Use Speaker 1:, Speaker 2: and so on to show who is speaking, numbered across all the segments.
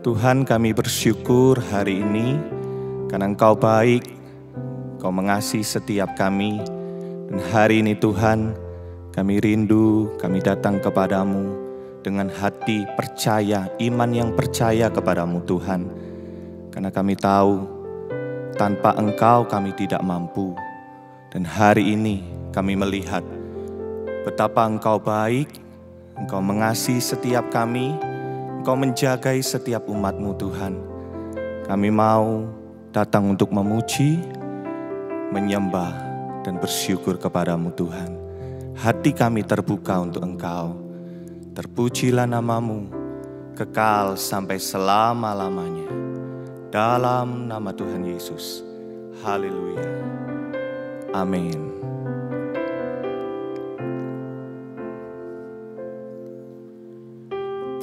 Speaker 1: Tuhan, kami bersyukur hari ini karena Engkau baik, Engkau mengasihi setiap kami. Dan hari ini Tuhan, kami rindu, kami datang kepadamu dengan hati percaya, iman yang percaya kepadamu Tuhan. Karena kami tahu, tanpa Engkau kami tidak mampu. Dan hari ini kami melihat betapa Engkau baik, Engkau mengasihi setiap kami, Engkau menjagai setiap umat-Mu Tuhan. Kami mau datang untuk memuji, menyembah, dan bersyukur kepadamu Tuhan. Hati kami terbuka untuk Engkau. Terpujilah nama-Mu, kekal sampai selama-lamanya. Dalam nama Tuhan Yesus. Haleluya. Amin.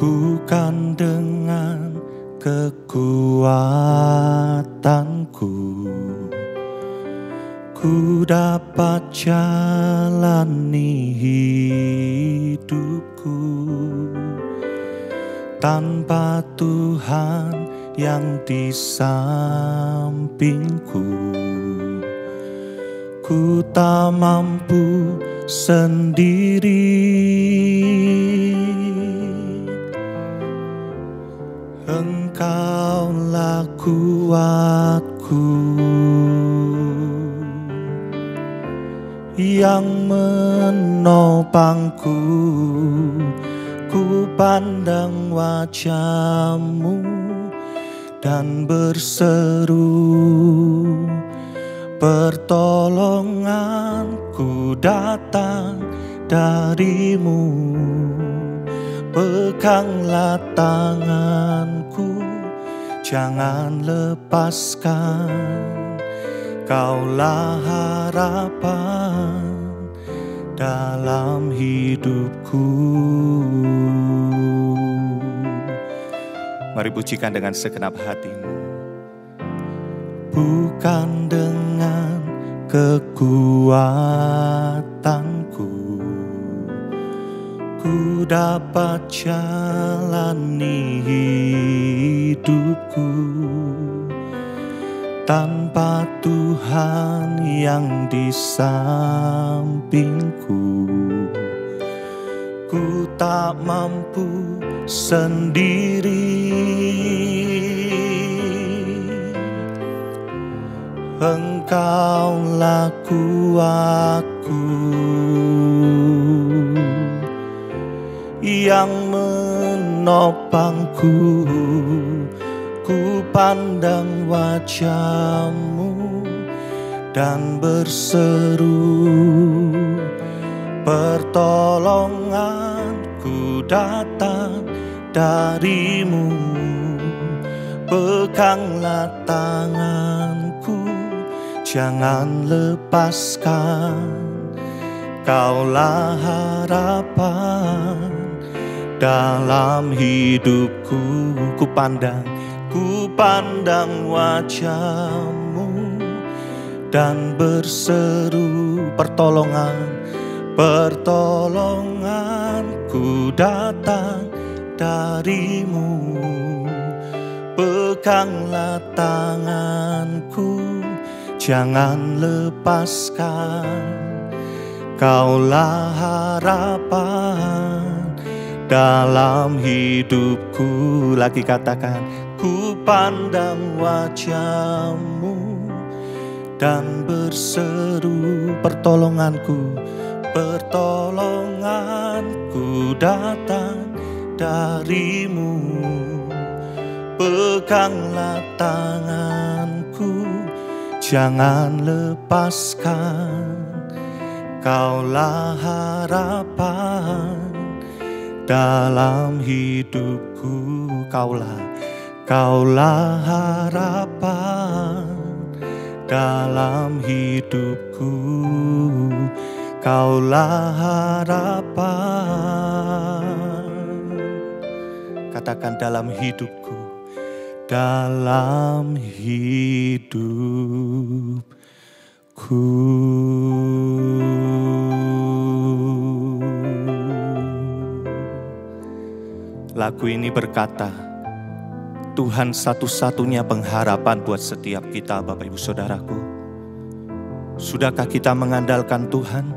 Speaker 1: Bukan dengan kekuatanku ku dapat jalani hidupku, tanpa Tuhan yang di sampingku ku tak mampu sendiri. Engkaulah kuatku yang menopangku. Ku pandang wajah-Mu dan berseru, pertolonganku datang dari-Mu. Peganglah tanganku, jangan lepaskan. Kaulah harapan dalam hidupku. Mari pujikan dengan segenap hatimu. Bukan dengan kekuatanku ku dapat jalani hidupku, tanpa Tuhan yang di sampingku ku tak mampu sendiri. Engkaulah kuatku yang menopangku. Ku pandang wajah-Mu dan berseru, pertolonganku datang dari-Mu. Peganglah tanganku, jangan lepaskan. Kaulah harapan dalam hidupku. Ku pandang wajah-Mu dan berseru, pertolonganku datang dari-Mu. Peganglah tanganku, jangan lepaskan. Kaulah harapan dalam hidupku. Lagi katakan, ku pandang wajah-Mu dan berseru, pertolonganku datang dari-Mu. Peganglah tanganku, jangan lepaskan. Kaulah harapan dalam hidupku. Kaulah harapan dalam hidupku. Kaulah harapan. Katakan, dalam hidupku, dalam hidupku. Lagu ini berkata, Tuhan satu-satunya pengharapan buat setiap kita, Bapak Ibu Saudaraku. Sudahkah kita mengandalkan Tuhan?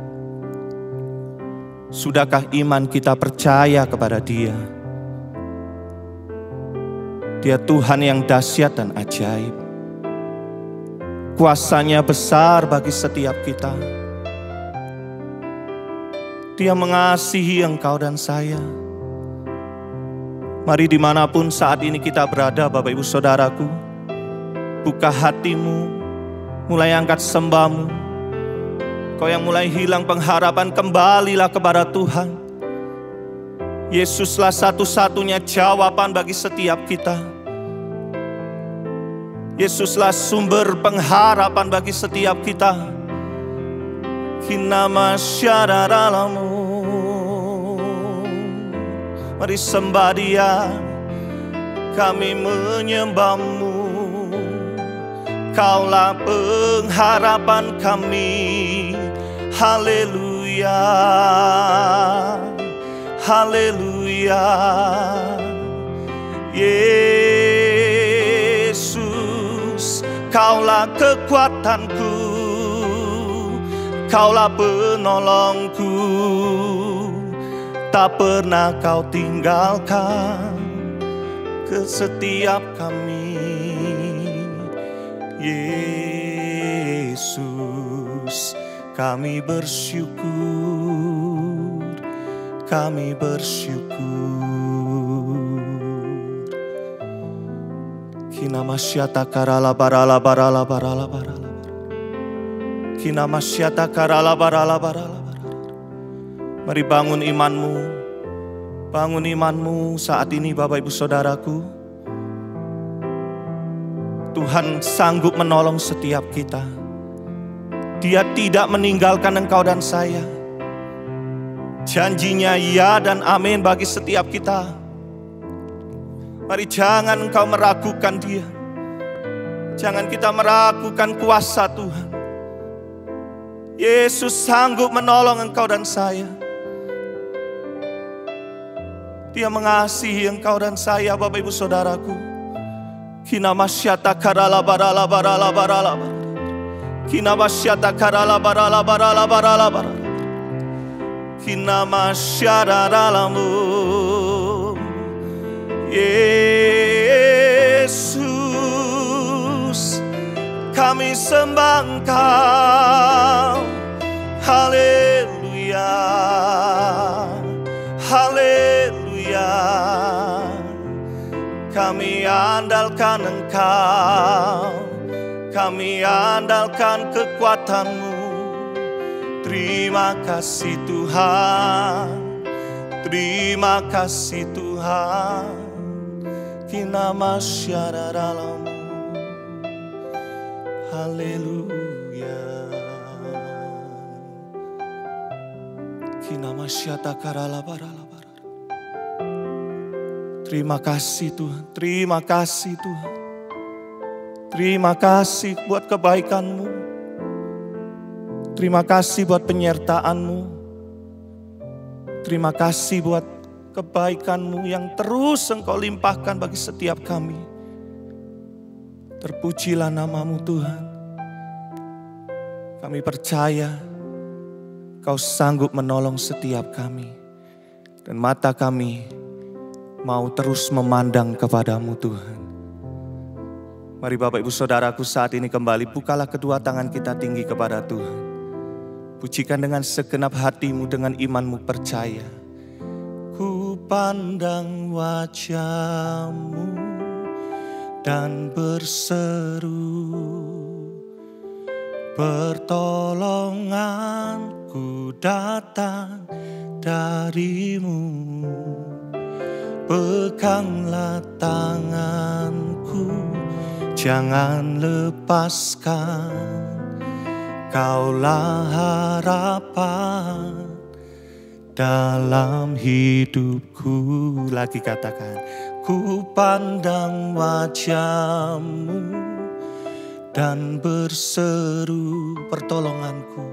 Speaker 1: Sudahkah iman kita percaya kepada Dia? Dia Tuhan yang dahsyat dan ajaib. Kuasanya besar bagi setiap kita. Dia mengasihi engkau dan saya. Mari dimanapun saat ini kita berada, Bapak Ibu Saudaraku, buka hatimu, mulai angkat sembahmu. Kau yang mulai hilang pengharapan, kembalilah kepada Tuhan. Yesuslah satu-satunya jawaban bagi setiap kita. Yesuslah sumber pengharapan bagi setiap kita. Kinama syararalamu. Mari sembah Dia, kami menyembah-Mu. Kaulah pengharapan kami. Haleluya, haleluya. Yesus, Kaulah kekuatanku, Kaulah penolongku. Tak pernah Kau tinggalkan ke setiap kami. Yesus, kami bersyukur, kami bersyukur. Kinamasyata karala barala barala barala barala. Kinamasyata karala barala barala. Mari bangun imanmu. Bangun imanmu saat ini, Bapak Ibu Saudaraku. Tuhan sanggup menolong setiap kita. Dia tidak meninggalkan engkau dan saya. Janjinya ya dan amin bagi setiap kita. Mari jangan engkau meragukan Dia. Jangan kita meragukan kuasa Tuhan. Yesus sanggup menolong engkau dan saya. Dia mengasihi engkau dan saya, Bapak Ibu Saudaraku. Kinamasyata karala barala barala barala. Kinamasyata karala barala barala barala barala. Kinamasyararalamu. Yesus, kami sembah Engkau. Haleluya, haleluya. Kami andalkan Engkau, kami andalkan kekuatan-Mu. Terima kasih Tuhan, terima kasih Tuhan. Kinamasyararalamu. Haleluya. Kinamasyata karala barala. Terima kasih Tuhan, terima kasih Tuhan. Terima kasih buat kebaikan-Mu. Terima kasih buat penyertaan-Mu. Terima kasih buat kebaikan-Mu yang terus Engkau limpahkan bagi setiap kami. Terpujilah nama-Mu Tuhan. Kami percaya Kau sanggup menolong setiap kami. Dan mata kami mau terus memandang kepadamu Tuhan. Mari Bapak Ibu Saudaraku saat ini kembali bukalah kedua tangan kita tinggi kepada Tuhan. Pujikan dengan segenap hatimu, dengan imanmu percaya. Ku pandang wajah-Mu dan berseru, pertolonganku datang dari-Mu. Peganglah tanganku, jangan lepaskan. Kaulah harapan dalam hidupku. Lagi katakan, ku pandang wajah-Mu dan berseru, pertolonganku,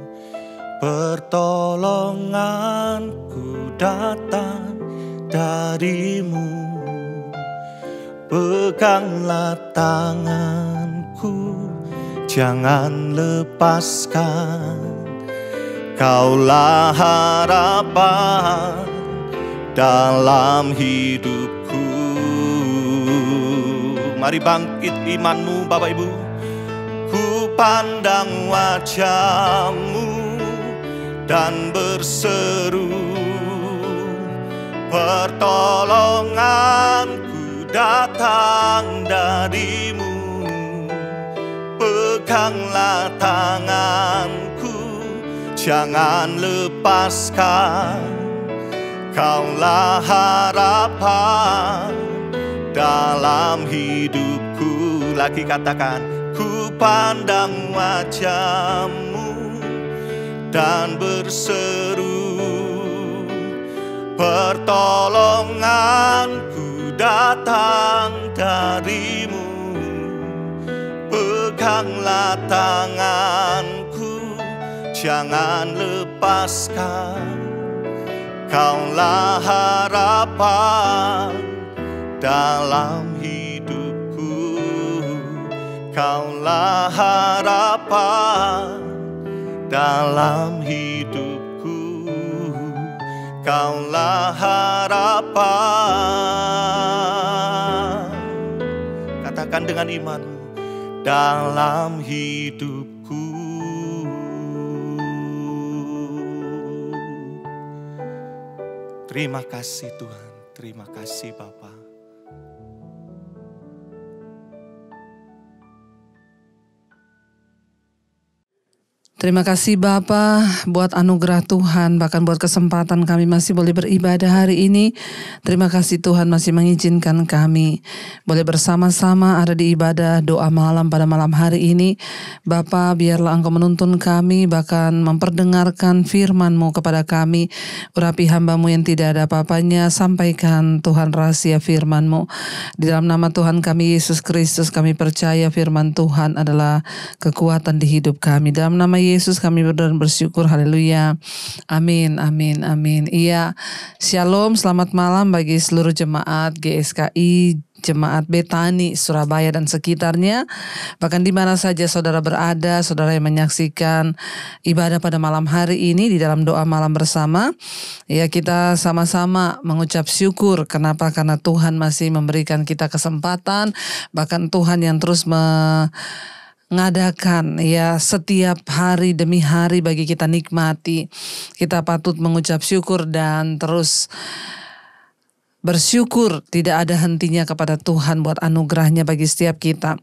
Speaker 1: pertolonganku datang dari-Mu. Peganglah tanganku, jangan lepaskan. Kaulah harapan dalam hidupku. Mari bangkit imanmu Bapak Ibu. Ku pandang wajah-Mu dan berseru, pertolonganku datang dari-Mu. Peganglah tanganku, jangan lepaskan. Kaulah harapan dalam hidupku. Lagi katakan, ku pandang wajah-Mu dan berseru, pertolonganku datang dari-Mu. Peganglah tanganku, jangan lepaskan. Kaulah harapan dalam hidupku. Kaulah harapan dalam hidupku. Kaulah harapan. Katakan dengan iman, dalam hidupku. Terima kasih Tuhan, terima kasih Bapa.
Speaker 2: Terima kasih Bapa buat anugerah Tuhan, bahkan buat kesempatan kami masih boleh beribadah hari ini. Terima kasih Tuhan masih mengizinkan kami boleh bersama-sama ada di ibadah doa malam pada malam hari ini. Bapa, biarlah Engkau menuntun kami, bahkan memperdengarkan firman-Mu kepada kami. Urapi hamba-Mu yang tidak ada apa-apanya, sampaikan Tuhan rahasia firman-Mu. Di dalam nama Tuhan kami Yesus Kristus, kami percaya firman Tuhan adalah kekuatan di hidup kami. Dalam nama Yesus kami berdoa dan bersyukur. Haleluya. Amin, amin, amin. Iya, shalom, selamat malam bagi seluruh jemaat GSKI, Jemaat Betani, Surabaya dan sekitarnya. Bahkan di mana saja saudara berada, saudara yang menyaksikan ibadah pada malam hari ini di dalam doa malam bersama. Ya, kita sama-sama mengucap syukur. Kenapa? Karena Tuhan masih memberikan kita kesempatan. Bahkan Tuhan yang terus mengadakan ya setiap hari demi hari bagi kita nikmati. Kita patut mengucap syukur dan terus bersyukur, tidak ada hentinya kepada Tuhan buat anugerahnya bagi setiap kita.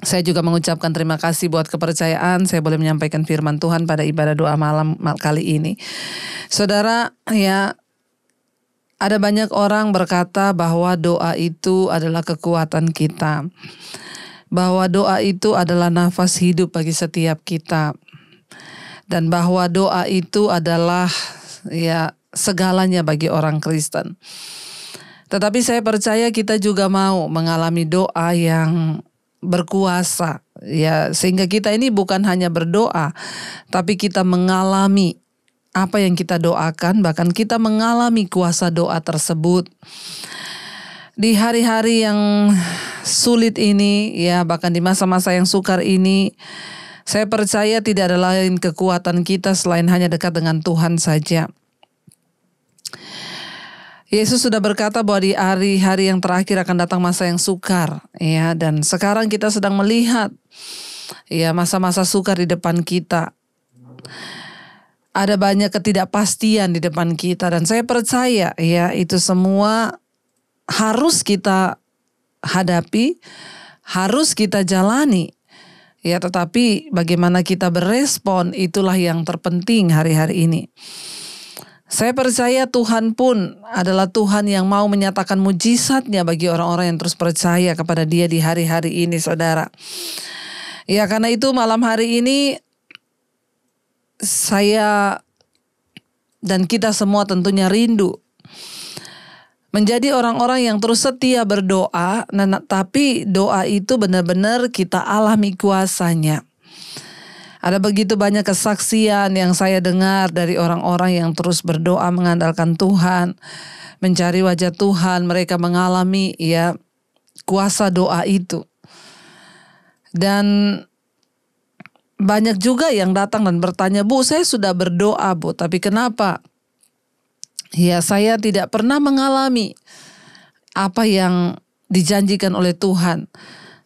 Speaker 2: Saya juga mengucapkan terima kasih buat kepercayaan saya boleh menyampaikan firman Tuhan pada ibadah doa malam kali ini. Saudara, ya, ada banyak orang berkata bahwa doa itu adalah kekuatan kita, bahwa doa itu adalah nafas hidup bagi setiap kita, dan bahwa doa itu adalah ya segalanya bagi orang Kristen. Tetapi saya percaya kita juga mau mengalami doa yang berkuasa, ya, sehingga kita ini bukan hanya berdoa, tapi kita mengalami apa yang kita doakan, bahkan kita mengalami kuasa doa tersebut. Di hari-hari yang sulit ini, ya, bahkan di masa-masa yang sukar ini, saya percaya tidak ada lain kekuatan kita selain hanya dekat dengan Tuhan saja. Yesus sudah berkata bahwa di hari-hari yang terakhir akan datang masa yang sukar, ya, dan sekarang kita sedang melihat ya masa-masa sukar di depan kita. Ada banyak ketidakpastian di depan kita, dan saya percaya ya itu semua harus kita hadapi, harus kita jalani. Ya, tetapi bagaimana kita berespon itulah yang terpenting hari-hari ini. Saya percaya Tuhan pun adalah Tuhan yang mau menyatakan mujizatnya bagi orang-orang yang terus percaya kepada Dia di hari-hari ini, saudara. Ya, karena itu malam hari ini saya dan kita semua tentunya rindu menjadi orang-orang yang terus setia berdoa, tapi doa itu benar-benar kita alami kuasanya. Ada begitu banyak kesaksian yang saya dengar dari orang-orang yang terus berdoa mengandalkan Tuhan, mencari wajah Tuhan. Mereka mengalami ya kuasa doa itu. Dan banyak juga yang datang dan bertanya, "Bu, saya sudah berdoa, Bu, tapi kenapa? Ya, saya tidak pernah mengalami apa yang dijanjikan oleh Tuhan.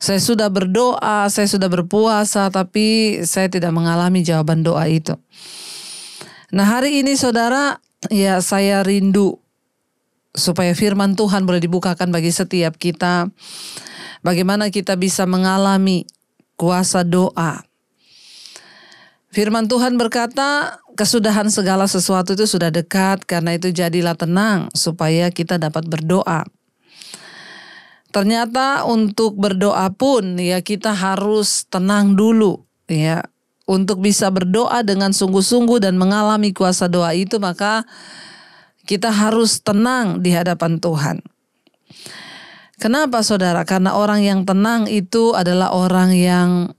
Speaker 2: Saya sudah berdoa, saya sudah berpuasa, tapi saya tidak mengalami jawaban doa itu." Nah, hari ini saudara, ya saya rindu supaya firman Tuhan boleh dibukakan bagi setiap kita. Bagaimana kita bisa mengalami kuasa doa. Firman Tuhan berkata, kesudahan segala sesuatu itu sudah dekat, karena itu jadilah tenang supaya kita dapat berdoa. Ternyata untuk berdoa pun ya kita harus tenang dulu ya. Untuk bisa berdoa dengan sungguh-sungguh dan mengalami kuasa doa itu, maka kita harus tenang di hadapan Tuhan. Kenapa saudara? Karena orang yang tenang itu adalah orang yang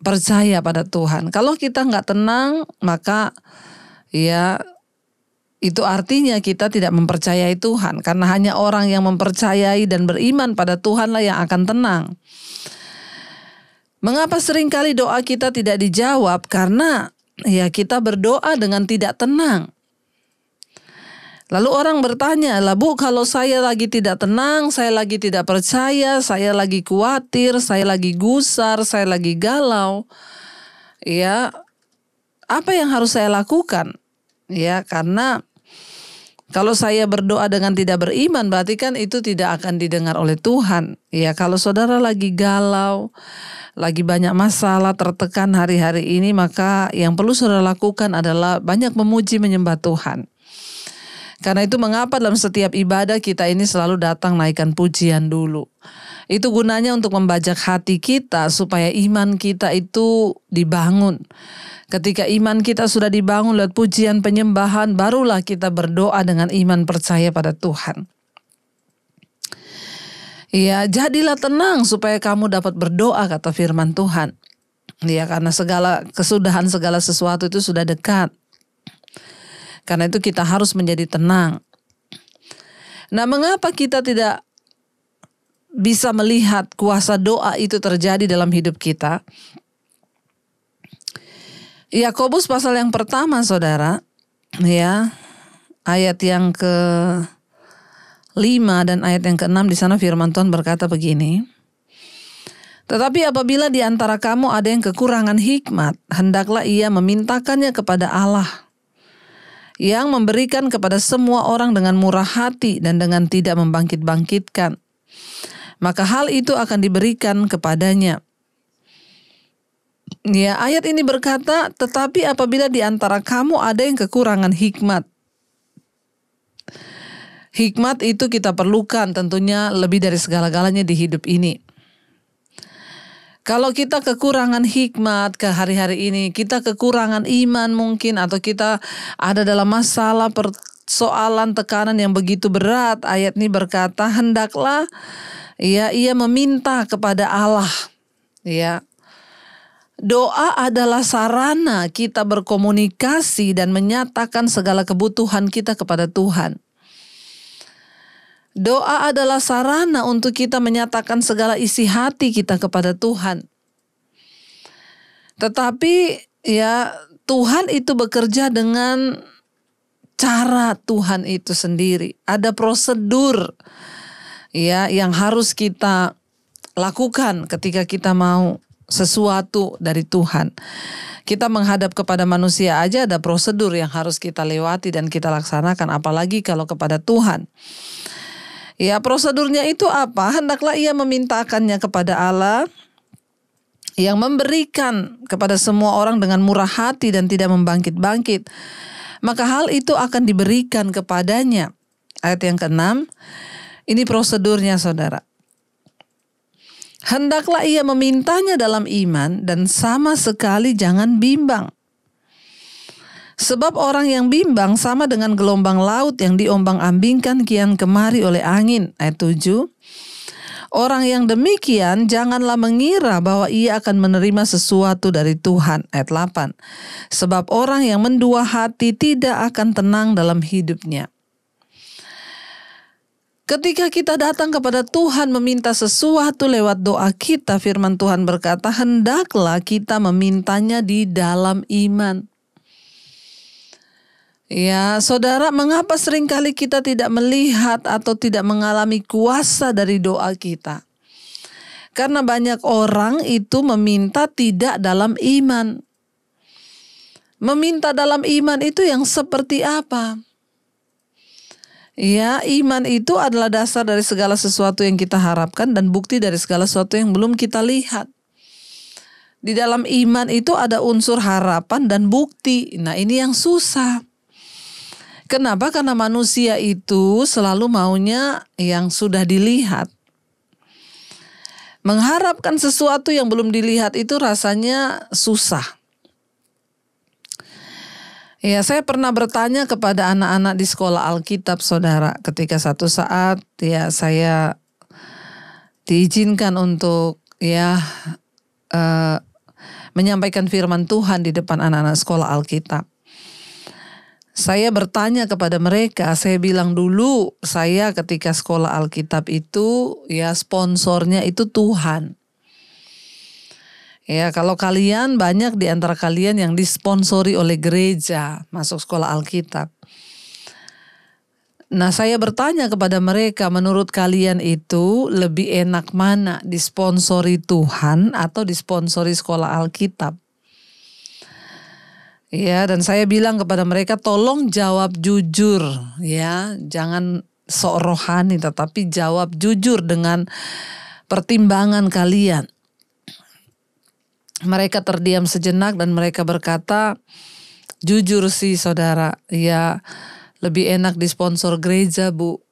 Speaker 2: percaya pada Tuhan. Kalau kita nggak tenang, maka ya itu artinya kita tidak mempercayai Tuhan. Karena hanya orang yang mempercayai dan beriman pada Tuhanlah yang akan tenang. Mengapa seringkali doa kita tidak dijawab? Karena ya kita berdoa dengan tidak tenang. Lalu orang bertanya, "Lah Bu, kalau saya lagi tidak tenang, saya lagi tidak percaya, saya lagi khawatir, saya lagi gusar, saya lagi galau, ya apa yang harus saya lakukan?" Ya, karena kalau saya berdoa dengan tidak beriman, berarti kan itu tidak akan didengar oleh Tuhan. Ya, kalau saudara lagi galau, lagi banyak masalah, tertekan hari-hari ini, maka yang perlu saudara lakukan adalah banyak memuji menyembah Tuhan. Karena itu mengapa dalam setiap ibadah kita ini selalu datang naikkan pujian dulu. Itu gunanya untuk membajak hati kita supaya iman kita itu dibangun. Ketika iman kita sudah dibangun lewat pujian penyembahan, barulah kita berdoa dengan iman percaya pada Tuhan. Ya, jadilah tenang supaya kamu dapat berdoa, kata firman Tuhan. Ya, karena kesudahan segala sesuatu itu sudah dekat. Karena itu kita harus menjadi tenang. Nah, mengapa kita tidak bisa melihat kuasa doa itu terjadi dalam hidup kita? Yakobus pasal yang pertama, saudara, ya, ayat yang ke-5 dan ayat yang ke-6 di sana firman Tuhan berkata begini. "Tetapi apabila di antara kamu ada yang kekurangan hikmat, hendaklah ia memintakannya kepada Allah, yang memberikan kepada semua orang dengan murah hati dan dengan tidak membangkit-bangkitkan. Maka hal itu akan diberikan kepadanya." Ya, ayat ini berkata, tetapi apabila di antara kamu ada yang kekurangan hikmat. Hikmat itu kita perlukan tentunya lebih dari segala-galanya di hidup ini. Kalau kita kekurangan hikmat ke hari-hari ini, kita kekurangan iman mungkin, atau kita ada dalam masalah persoalan tekanan yang begitu berat, ayat ini berkata, hendaklah ya ia meminta kepada Allah. Ya. Doa adalah sarana kita berkomunikasi dan menyatakan segala kebutuhan kita kepada Tuhan. Doa adalah sarana untuk kita menyatakan segala isi hati kita kepada Tuhan. Tetapi ya Tuhan itu bekerja dengan cara Tuhan itu sendiri. Ada prosedur ya yang harus kita lakukan ketika kita mau sesuatu dari Tuhan. Kita menghadap kepada manusia aja ada prosedur yang harus kita lewati dan kita laksanakan, apalagi kalau kepada Tuhan. Ya, prosedurnya itu apa? Hendaklah ia memintakannya kepada Allah yang memberikan kepada semua orang dengan murah hati dan tidak membangkit-bangkit. Maka hal itu akan diberikan kepadanya. Ayat yang ke-6, ini prosedurnya, saudara. Hendaklah ia memintanya dalam iman dan sama sekali jangan bimbang. Sebab orang yang bimbang sama dengan gelombang laut yang diombang-ambingkan kian kemari oleh angin. Ayat 7. Orang yang demikian janganlah mengira bahwa ia akan menerima sesuatu dari Tuhan. Ayat 8. Sebab orang yang mendua hati tidak akan tenang dalam hidupnya. Ketika kita datang kepada Tuhan meminta sesuatu lewat doa kita, firman Tuhan berkata, hendaklah kita memintanya di dalam iman. Ya, saudara, mengapa seringkali kita tidak melihat atau tidak mengalami kuasa dari doa kita? Karena banyak orang itu meminta tidak dalam iman. Meminta dalam iman itu yang seperti apa? Ya, iman itu adalah dasar dari segala sesuatu yang kita harapkan dan bukti dari segala sesuatu yang belum kita lihat. Di dalam iman itu ada unsur harapan dan bukti. Nah, ini yang susah. Kenapa? Karena manusia itu selalu maunya yang sudah dilihat. Mengharapkan sesuatu yang belum dilihat itu rasanya susah. Ya, saya pernah bertanya kepada anak-anak di sekolah Alkitab, saudara, ketika satu saat ya saya diizinkan untuk menyampaikan firman Tuhan di depan anak-anak sekolah Alkitab. Saya bertanya kepada mereka, saya bilang dulu saya ketika sekolah Alkitab itu ya sponsornya itu Tuhan. Ya, kalau kalian banyak di antara kalian yang disponsori oleh gereja masuk sekolah Alkitab. Nah, saya bertanya kepada mereka, menurut kalian itu lebih enak mana, disponsori Tuhan atau disponsori sekolah Alkitab? Ya, dan saya bilang kepada mereka, tolong jawab jujur, ya, jangan sok rohani, tetapi jawab jujur dengan pertimbangan kalian. Mereka terdiam sejenak dan mereka berkata, jujur sih saudara, ya lebih enak disponsor gereja Bu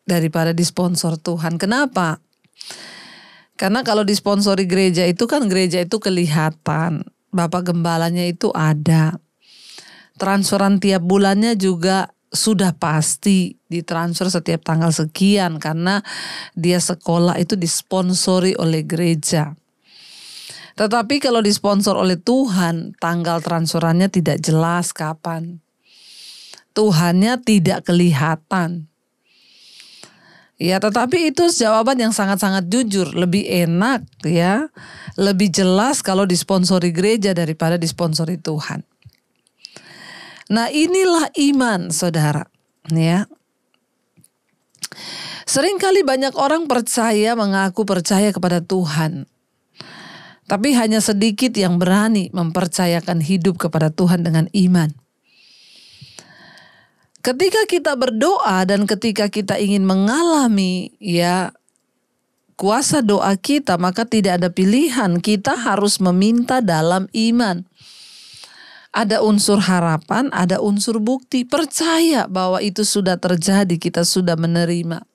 Speaker 2: daripada disponsor Tuhan. Kenapa? Karena kalau disponsori gereja itu kan gereja itu kelihatan, Bapak Gembalanya itu ada. Transferan tiap bulannya juga sudah pasti ditransfer setiap tanggal sekian karena dia sekolah itu disponsori oleh gereja. Tetapi kalau disponsor oleh Tuhan, tanggal transferannya tidak jelas kapan. Tuhannya tidak kelihatan. Ya, tetapi itu jawaban yang sangat-sangat jujur. Lebih enak ya, lebih jelas kalau disponsori gereja daripada disponsori Tuhan. Nah, inilah iman, saudara. Ya. Seringkali banyak orang mengaku percaya kepada Tuhan. Tapi hanya sedikit yang berani mempercayakan hidup kepada Tuhan dengan iman. Ketika kita berdoa dan ketika kita ingin mengalami ya kuasa doa kita, maka tidak ada pilihan, kita harus meminta dalam iman. Ada unsur harapan, ada unsur bukti, percaya bahwa itu sudah terjadi, kita sudah menerima.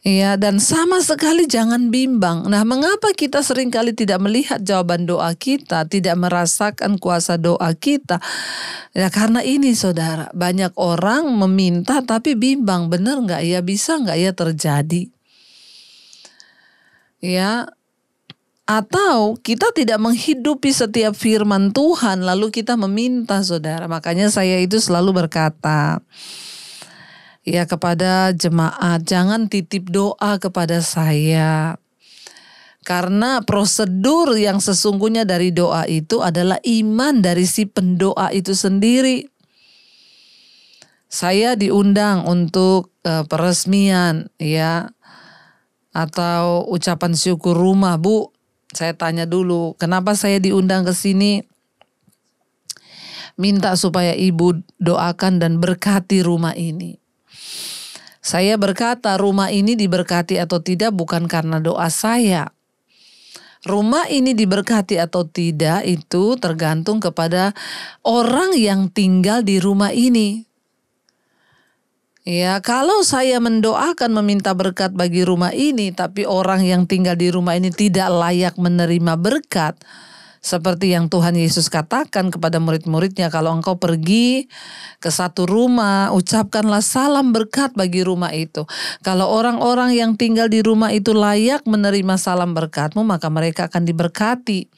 Speaker 2: Ya, dan sama sekali jangan bimbang. Nah, mengapa kita seringkali tidak melihat jawaban doa kita, tidak merasakan kuasa doa kita? Ya, karena ini saudara, banyak orang meminta tapi bimbang, benar nggak ya, bisa nggak ya terjadi? Ya, atau kita tidak menghidupi setiap firman Tuhan lalu kita meminta, saudara. Makanya saya itu selalu berkata, ya kepada jemaat, jangan titip doa kepada saya. Karena prosedur yang sesungguhnya dari doa itu adalah iman dari si pendoa itu sendiri. Saya diundang untuk peresmian ya atau ucapan syukur rumah, Bu. Saya tanya dulu, kenapa saya diundang ke sini? Minta supaya Ibu doakan dan berkati rumah ini. Saya berkata rumah ini diberkati atau tidak bukan karena doa saya. Rumah ini diberkati atau tidak itu tergantung kepada orang yang tinggal di rumah ini. Ya, kalau saya mendoakan meminta berkat bagi rumah ini, tapi orang yang tinggal di rumah ini tidak layak menerima berkat, seperti yang Tuhan Yesus katakan kepada murid-muridnya, kalau engkau pergi ke satu rumah, ucapkanlah salam berkat bagi rumah itu. Kalau orang-orang yang tinggal di rumah itu layak menerima salam berkatmu, maka mereka akan diberkati.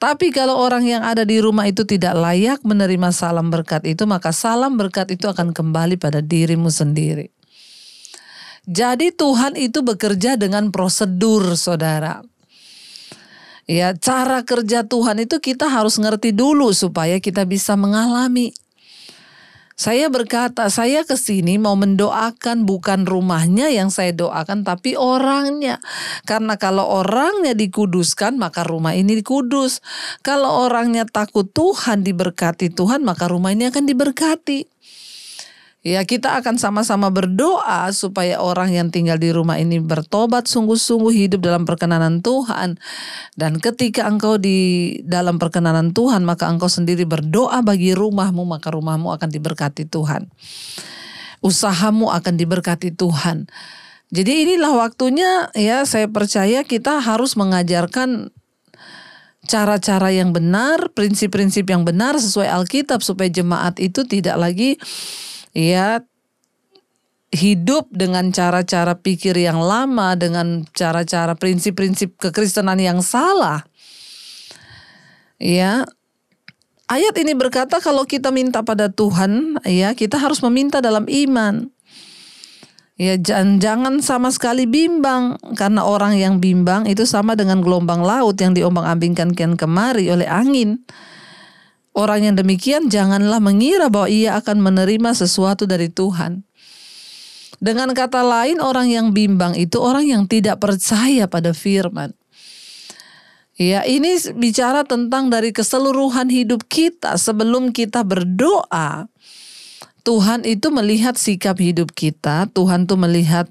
Speaker 2: Tapi kalau orang yang ada di rumah itu tidak layak menerima salam berkat itu, maka salam berkat itu akan kembali pada dirimu sendiri. Jadi Tuhan itu bekerja dengan prosedur, saudara. Ya, cara kerja Tuhan itu kita harus ngerti dulu supaya kita bisa mengalami. Saya berkata, saya kesini mau mendoakan bukan rumahnya yang saya doakan, tapi orangnya. Karena kalau orangnya dikuduskan, maka rumah ini dikudus. Kalau orangnya takut Tuhan, diberkati Tuhan, maka rumah ini akan diberkati. Ya, kita akan sama-sama berdoa supaya orang yang tinggal di rumah ini bertobat sungguh-sungguh, hidup dalam perkenanan Tuhan. Dan ketika engkau di dalam perkenanan Tuhan, maka engkau sendiri berdoa bagi rumahmu, maka rumahmu akan diberkati Tuhan. Usahamu akan diberkati Tuhan. Jadi inilah waktunya, ya, saya percaya kita harus mengajarkan cara-cara yang benar, prinsip-prinsip yang benar sesuai Alkitab, supaya jemaat itu tidak lagi hidup dengan cara-cara pikir yang lama, dengan cara-cara prinsip-prinsip kekristenan yang salah. Ya, ayat ini berkata kalau kita minta pada Tuhan, ya, kita harus meminta dalam iman. Ya, jangan sama sekali bimbang, karena orang yang bimbang itu sama dengan gelombang laut yang diombang-ambingkan kian kemari oleh angin. Orang yang demikian janganlah mengira bahwa ia akan menerima sesuatu dari Tuhan. Dengan kata lain, orang yang bimbang itu orang yang tidak percaya pada firman. Ya, ini bicara tentang dari keseluruhan hidup kita. Sebelum kita berdoa, Tuhan itu melihat sikap hidup kita. Tuhan itu melihat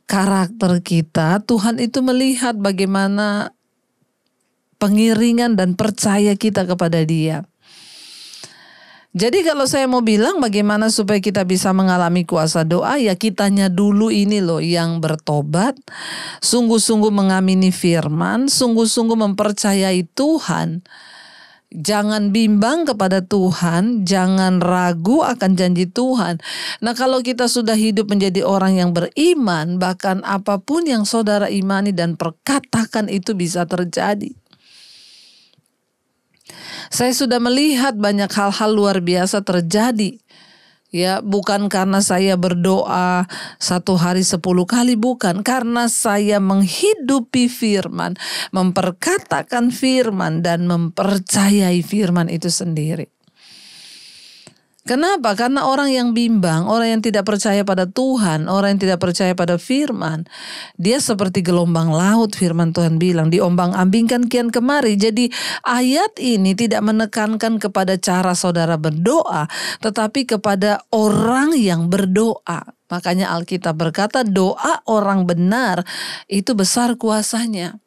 Speaker 2: karakter kita. Tuhan itu melihat bagaimana pengiringan dan percaya kita kepada Dia. Jadi kalau saya mau bilang bagaimana supaya kita bisa mengalami kuasa doa, ya kitanya dulu ini loh yang bertobat, sungguh-sungguh mengamini firman, sungguh-sungguh mempercayai Tuhan. Jangan bimbang kepada Tuhan, jangan ragu akan janji Tuhan. Nah, kalau kita sudah hidup menjadi orang yang beriman, bahkan apapun yang saudara imani dan perkatakan itu bisa terjadi. Saya sudah melihat banyak hal-hal luar biasa terjadi. Ya, bukan karena saya berdoa 1 hari 10 kali, bukan. Karena saya menghidupi firman, memperkatakan firman, dan mempercayai firman itu sendiri. Kenapa? Karena orang yang bimbang, orang yang tidak percaya pada Tuhan, orang yang tidak percaya pada firman, dia seperti gelombang laut, firman Tuhan bilang, diombang-ambingkan kian kemari. Jadi ayat ini tidak menekankan kepada cara saudara berdoa, tetapi kepada orang yang berdoa. Makanya Alkitab berkata doa orang benar itu besar kuasanya.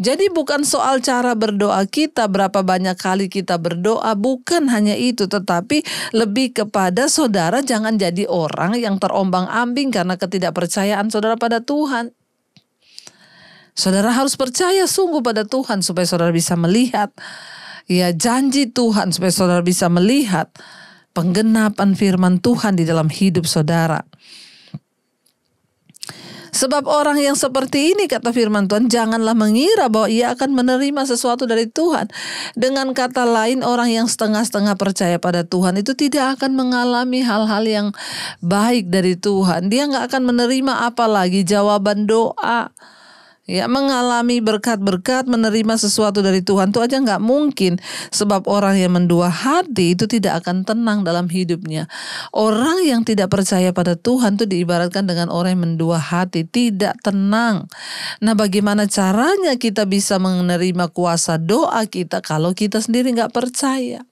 Speaker 2: Jadi bukan soal cara berdoa kita, berapa banyak kali kita berdoa, bukan hanya itu, tetapi lebih kepada saudara jangan jadi orang yang terombang-ambing karena ketidakpercayaan saudara pada Tuhan. Saudara harus percaya sungguh pada Tuhan supaya saudara bisa melihat janji Tuhan, supaya saudara bisa melihat penggenapan firman Tuhan di dalam hidup saudara. Sebab orang yang seperti ini, kata firman Tuhan, janganlah mengira bahwa ia akan menerima sesuatu dari Tuhan. Dengan kata lain, orang yang setengah-setengah percaya pada Tuhan itu tidak akan mengalami hal-hal yang baik dari Tuhan. Dia gak akan menerima apalagi jawaban doa. Ya, mengalami berkat-berkat, menerima sesuatu dari Tuhan itu aja gak mungkin. Sebab orang yang mendua hati itu tidak akan tenang dalam hidupnya. Orang yang tidak percaya pada Tuhan itu diibaratkan dengan orang yang mendua hati, tidak tenang. Nah, bagaimana caranya kita bisa menerima kuasa doa kita kalau kita sendiri gak percaya?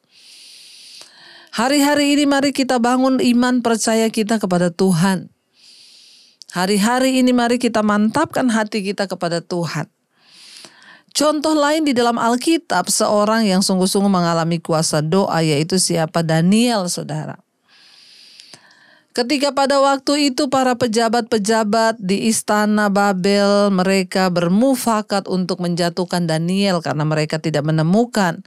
Speaker 2: Hari-hari ini mari kita bangun iman percaya kita kepada Tuhan. Hari-hari ini mari kita mantapkan hati kita kepada Tuhan. Contoh lain di dalam Alkitab, seorang yang sungguh-sungguh mengalami kuasa doa, yaitu siapa? Daniel, saudara. Ketika pada waktu itu para pejabat-pejabat di istana Babel, mereka bermufakat untuk menjatuhkan Daniel karena mereka tidak menemukan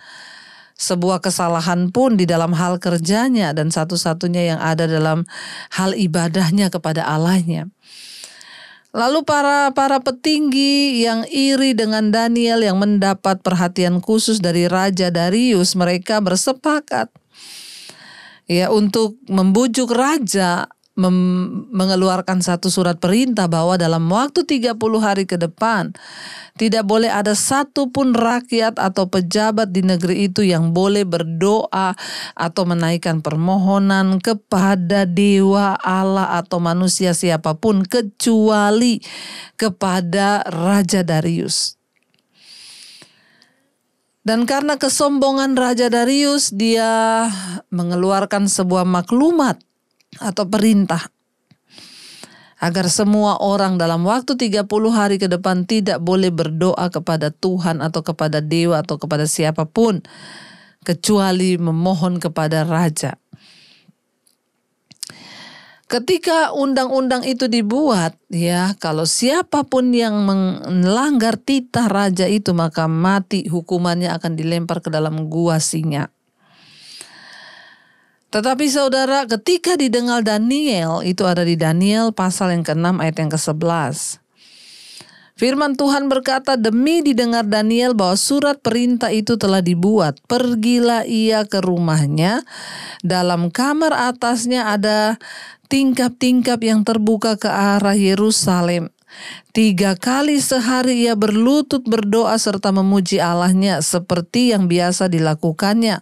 Speaker 2: sebuah kesalahan pun di dalam hal kerjanya dan satu-satunya yang ada dalam hal ibadahnya kepada Allahnya. Lalu para petinggi yang iri dengan Daniel yang mendapat perhatian khusus dari Raja Darius, mereka bersepakat ya untuk membujuk raja mengeluarkan satu surat perintah bahwa dalam waktu 30 hari ke depan tidak boleh ada satupun rakyat atau pejabat di negeri itu yang boleh berdoa atau menaikkan permohonan kepada dewa, Allah atau manusia siapapun kecuali kepada Raja Darius. Dan karena kesombongan Raja Darius, dia mengeluarkan sebuah maklumat atau perintah agar semua orang dalam waktu 30 hari ke depan tidak boleh berdoa kepada Tuhan atau kepada dewa atau kepada siapapun kecuali memohon kepada raja. Ketika undang-undang itu dibuat, ya, kalau siapapun yang melanggar titah raja itu maka mati, hukumannya akan dilempar ke dalam gua singa. Tetapi saudara, ketika didengar Daniel, itu ada di Daniel pasal yang ke-6 ayat yang ke-11. Firman Tuhan berkata, demi didengar Daniel bahwa surat perintah itu telah dibuat, pergilah ia ke rumahnya. Dalam kamar atasnya ada tingkap-tingkap yang terbuka ke arah Yerusalem. 3 kali sehari ia berlutut berdoa serta memuji Allahnya seperti yang biasa dilakukannya.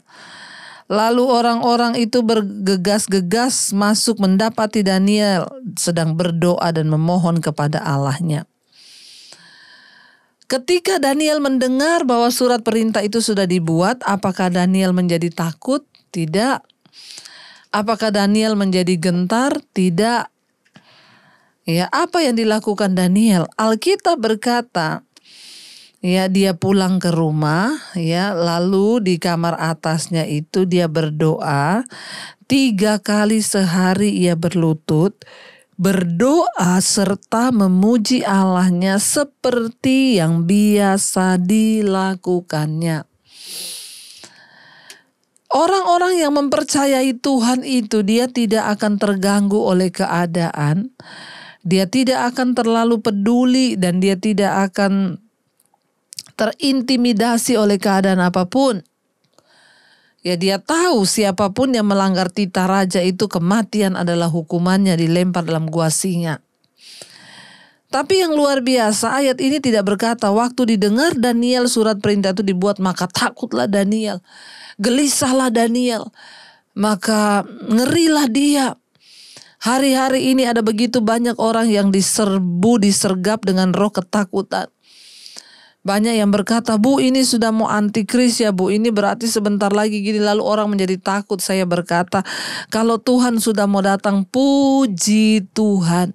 Speaker 2: Lalu orang-orang itu bergegas-gegas masuk mendapati Daniel sedang berdoa dan memohon kepada Allahnya. Ketika Daniel mendengar bahwa surat perintah itu sudah dibuat, apakah Daniel menjadi takut? Tidak. Apakah Daniel menjadi gentar? Tidak. Ya, apa yang dilakukan Daniel? Alkitab berkata, ya, dia pulang ke rumah, ya, lalu di kamar atasnya itu dia berdoa 3 kali sehari ia berlutut, berdoa serta memuji Allahnya seperti yang biasa dilakukannya. Orang-orang yang mempercayai Tuhan itu dia tidak akan terganggu oleh keadaan, dia tidak akan terlalu peduli dan dia tidak akan terintimidasi oleh keadaan apapun. Ya, dia tahu siapapun yang melanggar titah raja itu kematian adalah hukumannya, dilempar dalam gua singa. Tapi yang luar biasa, ayat ini tidak berkata waktu didengar Daniel surat perintah itu dibuat maka takutlah Daniel, gelisahlah Daniel, maka ngerilah dia. Hari-hari ini ada begitu banyak orang yang disergap dengan roh ketakutan. Banyak yang berkata, Bu, ini sudah mau antikris ya Bu, ini berarti sebentar lagi gini, lalu orang menjadi takut. Saya berkata, kalau Tuhan sudah mau datang, puji Tuhan.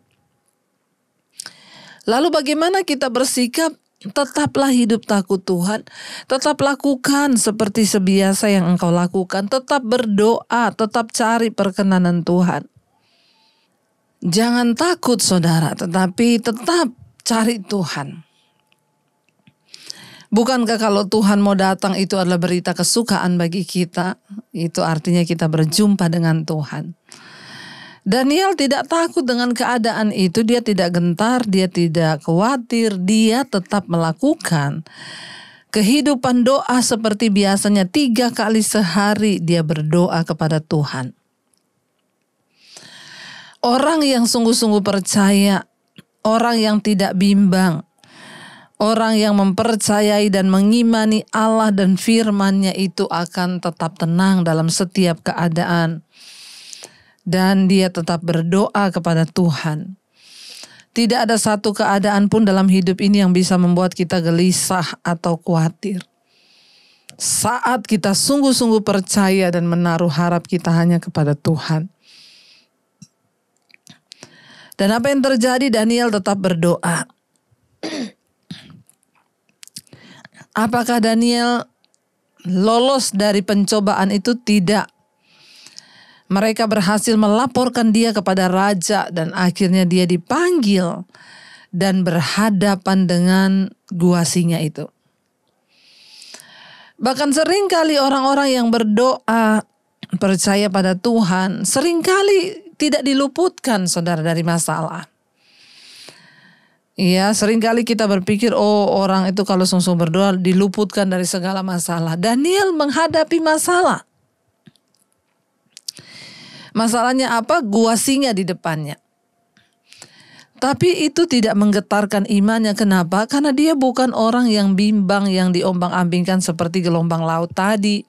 Speaker 2: Lalu bagaimana kita bersikap? Tetaplah hidup takut Tuhan, tetap lakukan seperti sebiasa yang engkau lakukan, tetap berdoa, tetap cari perkenanan Tuhan. Jangan takut saudara, tetapi tetap cari Tuhan. Bukankah kalau Tuhan mau datang itu adalah berita kesukaan bagi kita? Itu artinya kita berjumpa dengan Tuhan. Daniel tidak takut dengan keadaan itu, dia tidak gentar, dia tidak khawatir, dia tetap melakukan kehidupan doa seperti biasanya. 3 kali sehari dia berdoa kepada Tuhan. Orang yang sungguh-sungguh percaya, orang yang tidak bimbang, orang yang mempercayai dan mengimani Allah dan firman-Nya itu akan tetap tenang dalam setiap keadaan. Dan dia tetap berdoa kepada Tuhan. Tidak ada satu keadaan pun dalam hidup ini yang bisa membuat kita gelisah atau khawatir. Saat kita sungguh-sungguh percaya dan menaruh harap kita hanya kepada Tuhan. Dan apa yang terjadi? Daniel tetap berdoa. Apakah Daniel lolos dari pencobaan itu? Tidak. Mereka berhasil melaporkan dia kepada raja dan akhirnya dia dipanggil dan berhadapan dengan gua singa itu. Bahkan seringkali orang-orang yang berdoa percaya pada Tuhan seringkali tidak diluputkan saudara dari masalah. Iya, seringkali kita berpikir, oh orang itu kalau sungguh berdoa diluputkan dari segala masalah. Daniel menghadapi masalah. Masalahnya apa? Gua singa di depannya. Tapi itu tidak menggetarkan imannya. Kenapa? Karena dia bukan orang yang bimbang, yang diombang-ambingkan seperti gelombang laut tadi.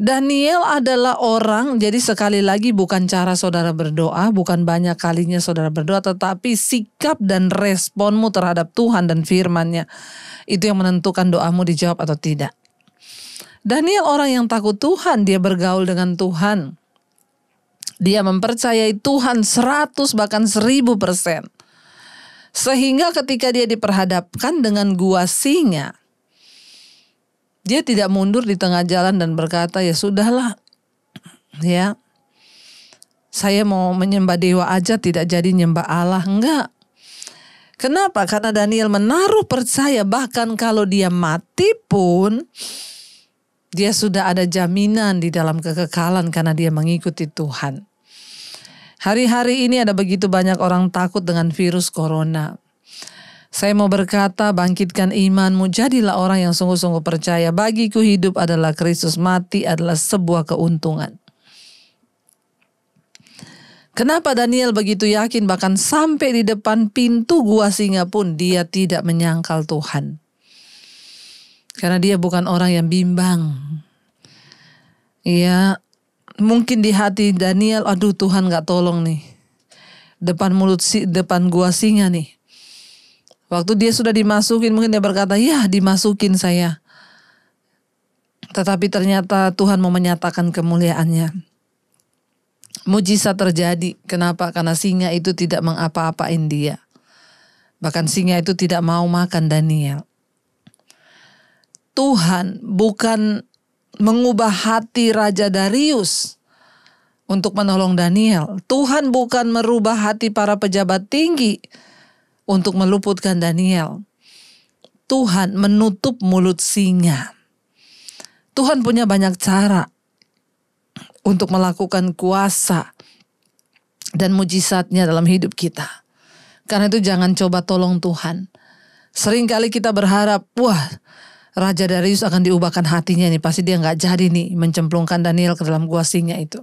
Speaker 2: Daniel adalah orang, jadi sekali lagi bukan cara saudara berdoa, bukan banyak kalinya saudara berdoa, tetapi sikap dan responmu terhadap Tuhan dan firman-Nya. Itu yang menentukan doamu dijawab atau tidak. Daniel orang yang takut Tuhan, dia bergaul dengan Tuhan. Dia mempercayai Tuhan 100 bahkan 1000%. Sehingga ketika dia diperhadapkan dengan gua singa, dia tidak mundur di tengah jalan dan berkata, ya sudahlah, ya saya mau menyembah dewa aja, tidak jadi nyembah Allah. Enggak. Kenapa? Karena Daniel menaruh percaya bahkan kalau dia mati pun, dia sudah ada jaminan di dalam kekekalan karena dia mengikuti Tuhan. Hari-hari ini ada begitu banyak orang takut dengan virus corona. Saya mau berkata, bangkitkan imanmu, jadilah orang yang sungguh-sungguh percaya. Bagiku hidup adalah Kristus, mati adalah sebuah keuntungan. Kenapa Daniel begitu yakin, bahkan sampai di depan pintu gua singa pun dia tidak menyangkal Tuhan. Karena dia bukan orang yang bimbang. Ya, mungkin di hati Daniel, aduh Tuhan gak tolong nih. Depan gua singa nih. Waktu dia sudah dimasukin, mungkin dia berkata, ya dimasukin saya. Tetapi ternyata Tuhan mau menyatakan kemuliaannya. Mujizat terjadi. Kenapa? Karena singa itu tidak mengapa-apain dia. Bahkan singa itu tidak mau makan Daniel. Tuhan bukan mengubah hati Raja Darius untuk menolong Daniel. Tuhan bukan merubah hati para pejabat tinggi untuk meluputkan Daniel. Tuhan menutup mulut singa. Tuhan punya banyak cara untuk melakukan kuasa dan mujizatnya dalam hidup kita. Karena itu jangan coba tolong Tuhan. Seringkali kita berharap, wah Raja Darius akan diubahkan hatinya nih. Pasti dia gak jadi nih mencemplungkan Daniel ke dalam gua singa itu.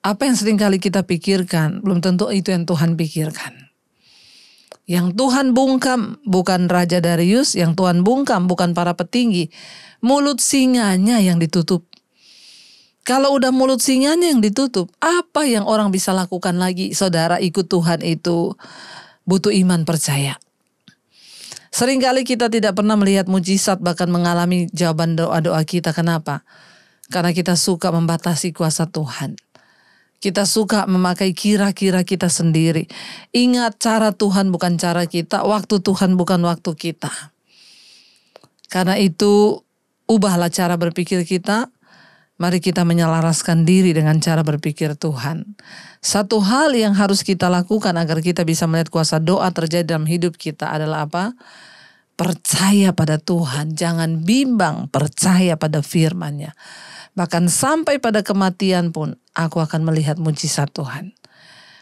Speaker 2: Apa yang seringkali kita pikirkan, belum tentu itu yang Tuhan pikirkan. Yang Tuhan bungkam bukan Raja Darius, yang Tuhan bungkam bukan para petinggi. Mulut singanya yang ditutup. Kalau udah mulut singanya yang ditutup, apa yang orang bisa lakukan lagi? Saudara, ikut Tuhan itu butuh iman percaya. Seringkali kita tidak pernah melihat mujizat, bahkan mengalami jawaban doa-doa kita. Kenapa? Karena kita suka membatasi kuasa Tuhan. Kita suka memakai kira-kira kita sendiri. Ingat, cara Tuhan bukan cara kita. Waktu Tuhan bukan waktu kita. Karena itu, ubahlah cara berpikir kita. Mari kita menyelaraskan diri dengan cara berpikir Tuhan. Satu hal yang harus kita lakukan agar kita bisa melihat kuasa doa terjadi dalam hidup kita adalah apa? Percaya pada Tuhan. Jangan bimbang, percaya pada firman-Nya. Bahkan sampai pada kematian pun aku akan melihat mujizat Tuhan.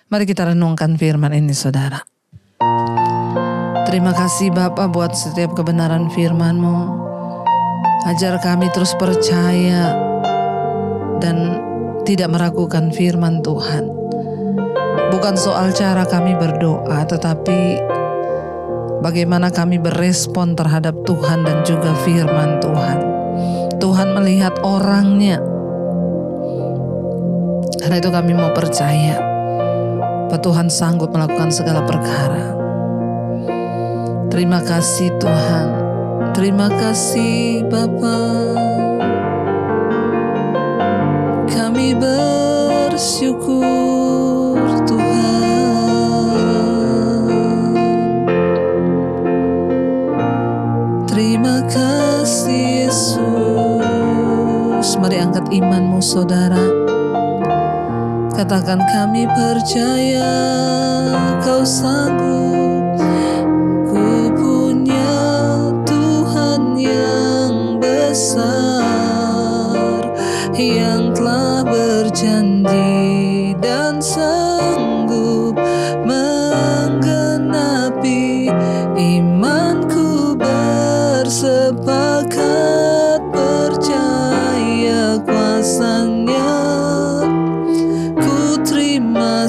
Speaker 2: Mari kita renungkan firman ini saudara. Terima kasih Bapa buat setiap kebenaran firman-Mu. Ajar kami terus percaya dan tidak meragukan firman Tuhan. Bukan soal cara kami berdoa, tetapi bagaimana kami berespon terhadap Tuhan dan juga firman Tuhan. Tuhan melihat orangnya. Karena itu kami mau percaya bahwa Tuhan sanggup melakukan segala perkara. Terima kasih Tuhan. Terima kasih Bapa. Kami bersyukur Tuhan. Terima kasih Yesus. Mari angkat imanmu saudara. Katakan, kami percaya Kau sanggup. Ku punya Tuhan yang besar, yang telah berjanji dan sanggup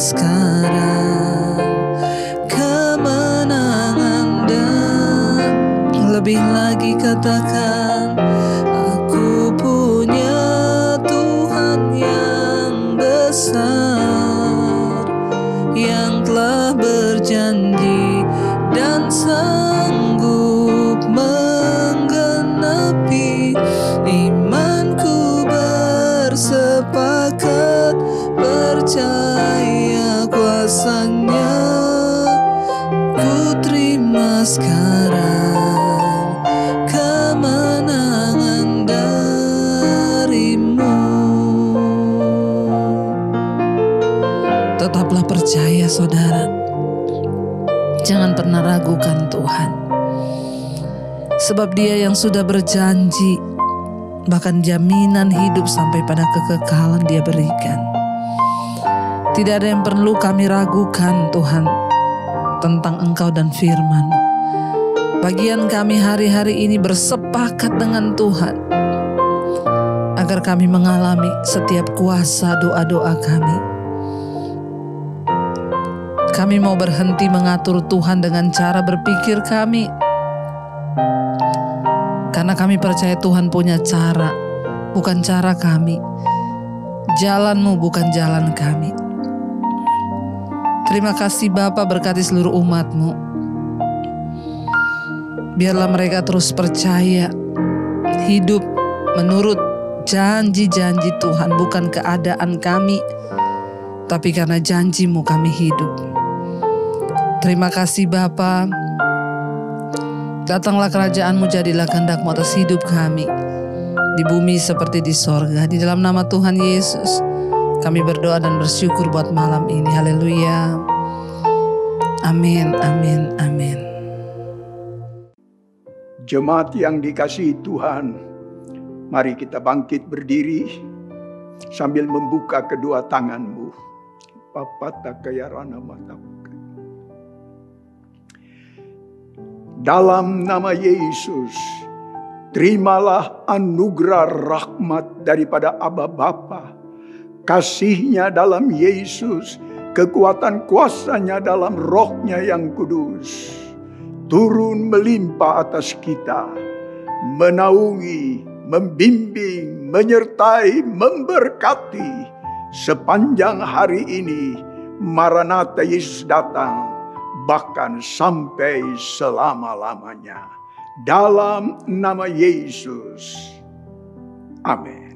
Speaker 2: sekarang kemenangan, dan lebih lagi katakan, aku punya Tuhan yang besar, yang telah berjanji dan sanggup menggenapi. Imanku bersepakat percaya kuasanya, ku terima sekarang kemenangan darimu. Tetaplah percaya saudara, jangan pernah ragukan Tuhan, sebab Dia yang sudah berjanji, bahkan jaminan hidup sampai pada kekekalan Dia berikan. Tidak ada yang perlu kami ragukan Tuhan tentang Engkau dan firman. Bagian kami hari-hari ini bersepakat dengan Tuhan agar kami mengalami setiap kuasa doa-doa kami. Kami mau berhenti mengatur Tuhan dengan cara berpikir kami, karena kami percaya Tuhan punya cara, bukan cara kami. Jalan-Mu bukan jalan kami. Terima kasih Bapa, berkati seluruh umat-Mu. Biarlah mereka terus percaya, hidup menurut janji-janji Tuhan, bukan keadaan kami, tapi karena janji-Mu kami hidup. Terima kasih Bapa. Datanglah kerajaan-Mu, jadilah kehendak-Mu atas hidup kami, di bumi seperti di sorga. Di dalam nama Tuhan Yesus kami berdoa dan bersyukur buat malam ini. Haleluya. Amin, amin, amin.
Speaker 3: Jemaat yang dikasihi Tuhan, mari kita bangkit berdiri sambil membuka kedua tanganmu. Dalam nama Yesus, terimalah anugerah rahmat daripada Aba Bapa, kasih-Nya dalam Yesus, kekuatan kuasa-Nya dalam Roh-Nya yang kudus, turun melimpah atas kita, menaungi, membimbing, menyertai, memberkati sepanjang hari ini. Maranatha, Yesus datang, bahkan sampai selama-lamanya. Dalam nama Yesus. Amin.